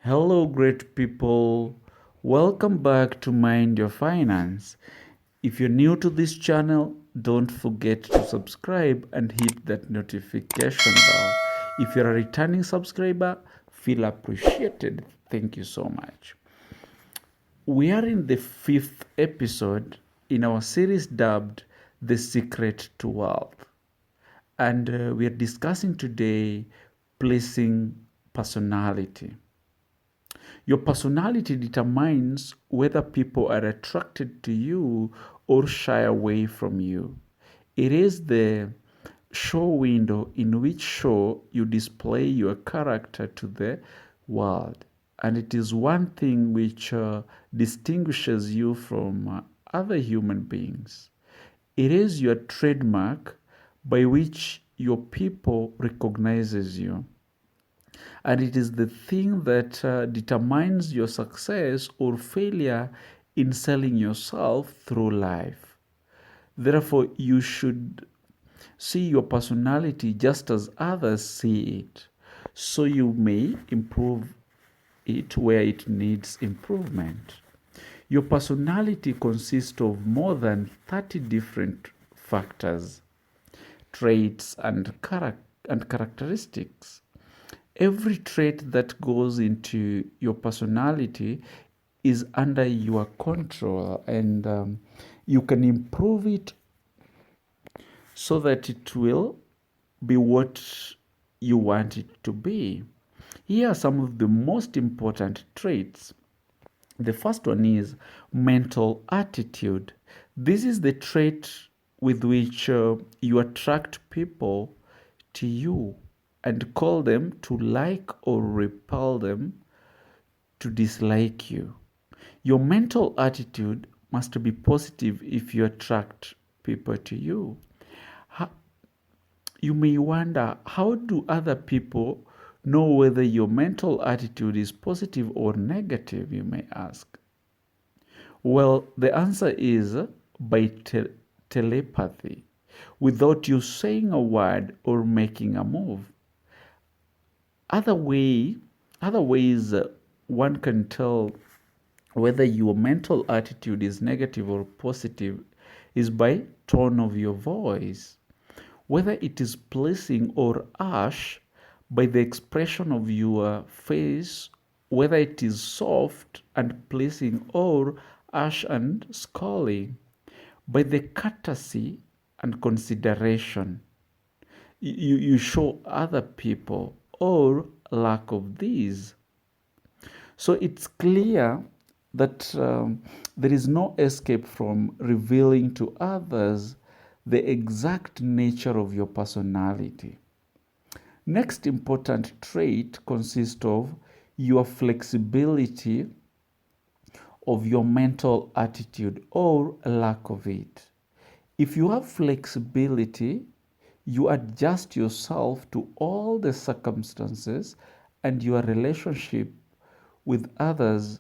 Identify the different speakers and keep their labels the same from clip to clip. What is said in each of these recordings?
Speaker 1: Hello, great people. Welcome back to Mind Your Finance. If you're new to this channel, don't forget to subscribe and hit that notification bell. If you're a returning subscriber, feel appreciated. Thank you so much. We are in the fifth episode in our series dubbed The Secret to Wealth. And we are discussing today placing personality. Your personality determines whether people are attracted to you or shy away from you. It is the show window in which show you display your character to the world. And it is one thing which distinguishes you from other human beings. It is your trademark by which your people recognizes you, and it is the thing that determines your success or failure in selling yourself through life. Therefore, you should see your personality just as others see it, so you may improve it where it needs improvement. Your personality consists of more than 30 different factors, traits, and characteristics. Every trait that goes into your personality is under your control, and you can improve it so that it will be what you want it to be. Here are some of the most important traits. The first one is mental attitude. This is the trait with which you attract people to you and call them to like or repel them to dislike you. Your mental attitude must be positive if you attract people to you. You may wonder, how do other people know whether your mental attitude is positive or negative, you may ask. Well, the answer is by telepathy, without you saying a word or making a move. Other ways one can tell whether your mental attitude is negative or positive is by tone of your voice, whether it is pleasing or harsh by the expression of your face, whether it is soft and pleasing or harsh and scolding, by the courtesy and consideration you show other people or lack of these. So it's clear that there is no escape from revealing to others the exact nature of your personality. Next important trait consists of your flexibility of your mental attitude or lack of it. If you have flexibility, you adjust yourself to all the circumstances and your relationship with others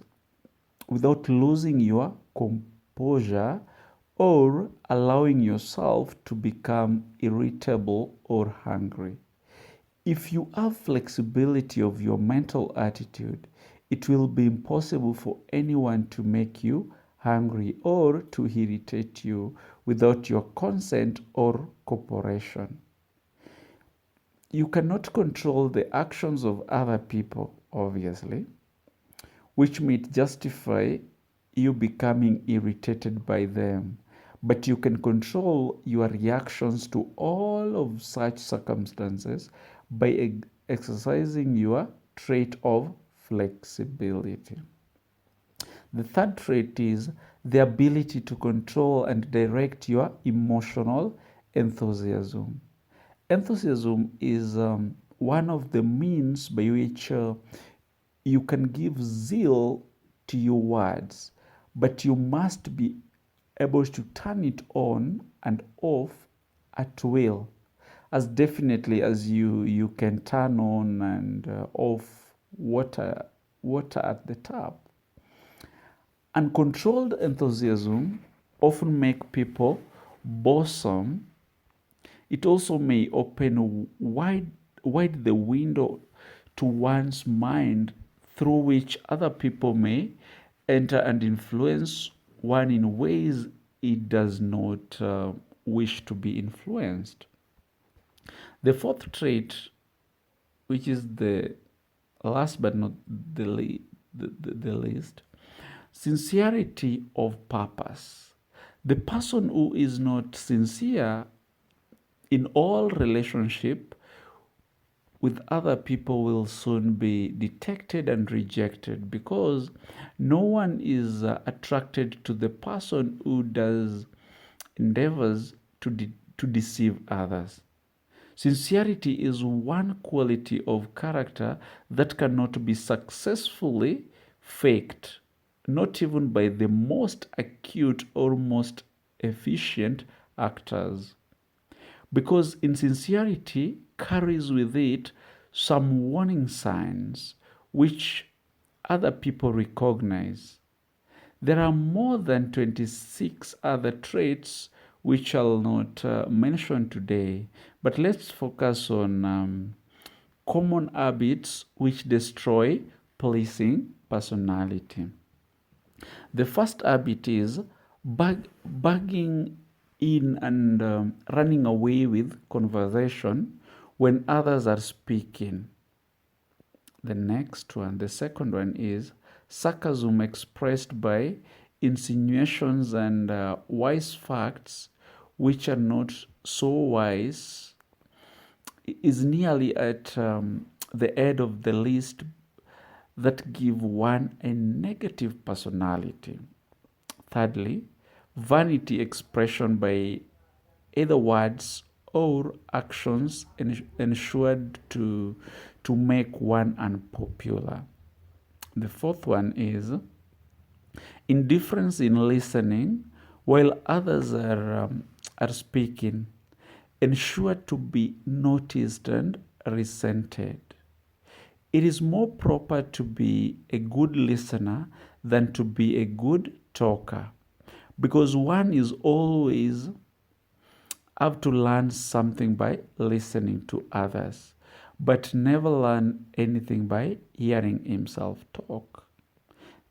Speaker 1: without losing your composure or allowing yourself to become irritable or hungry. If you have flexibility of your mental attitude, it will be impossible for anyone to make you hungry or to irritate you without your consent or cooperation. You cannot control the actions of other people, obviously, which may justify you becoming irritated by them. But you can control your reactions to all of such circumstances by exercising your trait of flexibility. The third trait is the ability to control and direct your emotional enthusiasm. Enthusiasm is one of the means by which you can give zeal to your words, but you must be able to turn it on and off at will, as definitely as you can turn on and off water at the tap. Uncontrolled enthusiasm often make people boresome. It also may open wide the window to one's mind through which other people may enter and influence one in ways it does not wish to be influenced. The fourth trait, which is the last but not the least, sincerity of purpose. The person who is not sincere in all relationship with other people will soon be detected and rejected, because no one is attracted to the person who does endeavors to deceive others. Sincerity is one quality of character that cannot be successfully faked, not even by the most acute or most efficient actors. Because insincerity carries with it some warning signs which other people recognize. There are more than 26 other traits which I'll not mention today, but let's focus on common habits which destroy pleasing personality. The first habit is bugging in and running away with conversation when others are speaking. The second one is sarcasm expressed by insinuations and wise facts which are not so wise, is nearly at the head of the list that give one a negative personality. Thirdly, vanity expression by either words or actions ensured to make one unpopular. The fourth one is indifference in listening while others are speaking, ensured to be noticed and resented. It is more proper to be a good listener than to be a good talker, because one is always have to learn something by listening to others, but never learn anything by hearing himself talk.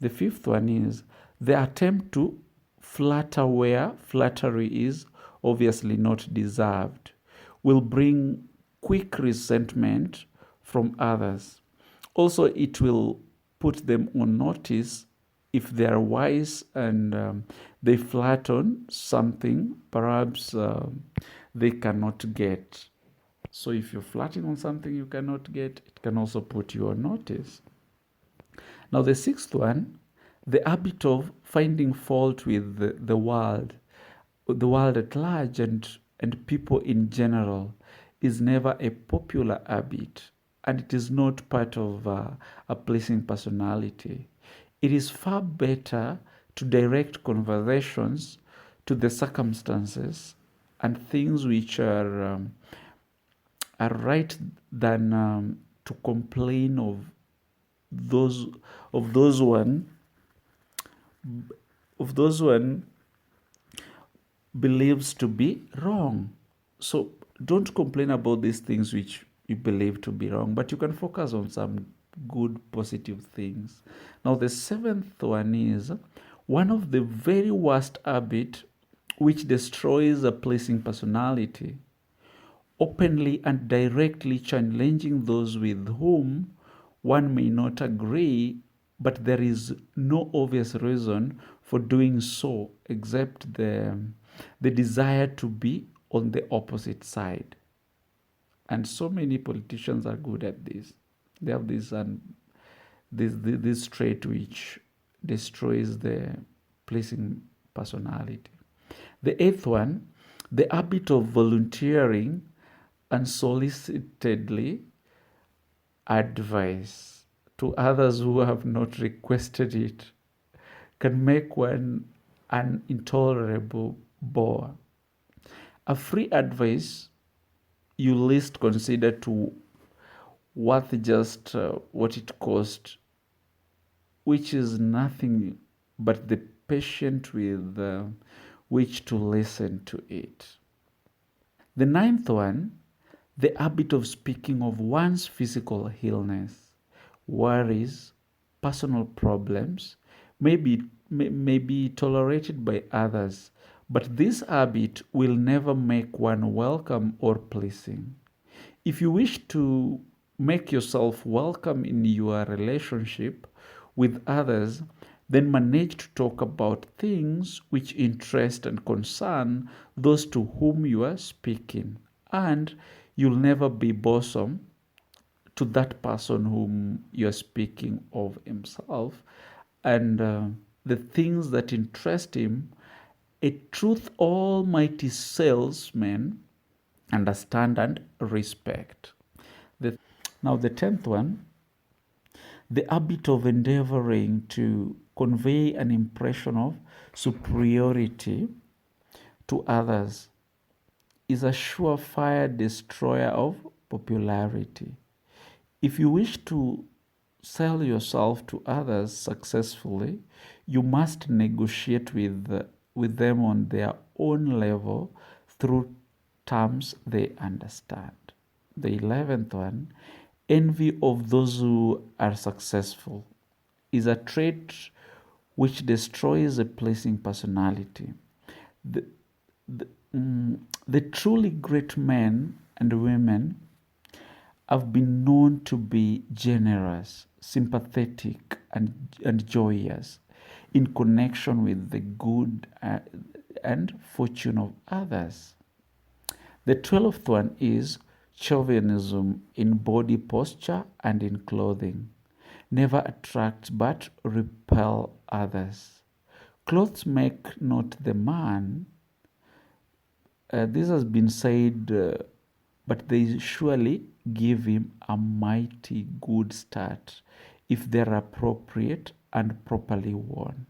Speaker 1: The fifth one is the attempt to flatter where flattery is obviously not deserved will bring quick resentment from others. Also, it will put them on notice if they are wise and they flatten something perhaps they cannot get. So if you're flatting on something you cannot get, it can also put you on notice. Now the sixth one, the habit of finding fault with the world at large and people in general is never a popular habit, and it is not part of a pleasing personality. It is far better to direct conversations to the circumstances and things which are right than to complain those of those one of those one believes to be wrong. So don't complain about these things which you believe to be wrong, but you can focus on some good positive things. Now the seventh one is one of the very worst habit which destroys a pleasing personality: openly and directly challenging those with whom one may not agree, but there is no obvious reason for doing so except the desire to be on the opposite side. And so many politicians are good at this. They have this trait which destroys the pleasing personality. The eighth one, the habit of volunteering unsolicitedly advice to others who have not requested it, can make one an intolerable bore. A free advice you least consider to worth just what it cost, which is nothing but the patient with which to listen to it. The ninth one, the habit of speaking of one's physical illness, worries, personal problems may be tolerated by others, but this habit will never make one welcome or pleasing. If you wish to make yourself welcome in your relationship with others, then manage to talk about things which interest and concern those to whom you are speaking. And you'll never be bosom to that person whom you're speaking of himself. And the things that interest him, a truth almighty salesman understand and respect. The, Now, the 10th one, the habit of endeavoring to convey an impression of superiority to others is a surefire destroyer of popularity. If you wish to sell yourself to others successfully, you must negotiate with them on their own level through terms they understand. The 11th one, envy of those who are successful is a trait which destroys a pleasing personality. The, the, the truly great men and women have been known to be generous, sympathetic, and joyous in connection with the good and fortune of others. The 12th one is chauvinism in body posture and in clothing. Never attract but repel others. Clothes make not the man. This has been said, but they surely give him a mighty good start if they're appropriate and properly worn.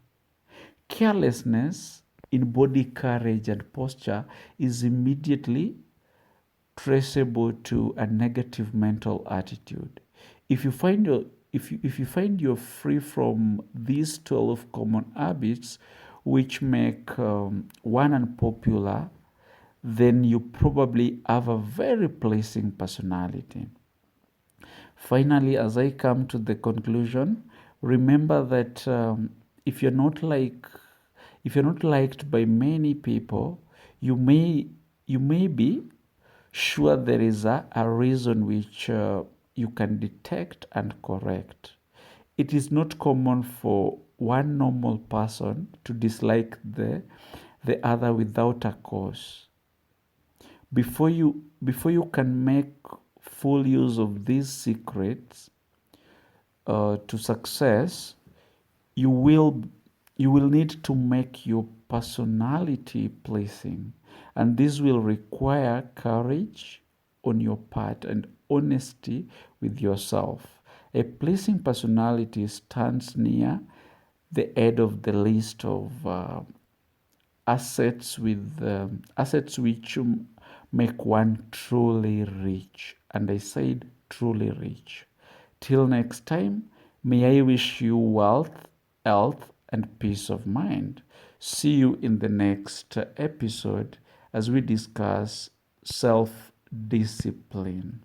Speaker 1: Carelessness in body carriage and posture is immediately traceable to a negative mental attitude. If you find you're free from these 12 common habits which make one unpopular, then you probably have a very pleasing personality. Finally, as I come to the conclusion, remember that if you're not liked by many people, you may be sure there is a reason which you can detect and correct. It is not common for one normal person to dislike the other without a cause. Before you can make full use of these secrets to success, you will need to make your personality pleasing, and this will require courage on your part and honesty with yourself. A pleasing personality stands near the head of the list of assets which make one truly rich. And I said truly rich. Till next time, may I wish you wealth, health, and peace of mind. See you in the next episode as we discuss self-discipline.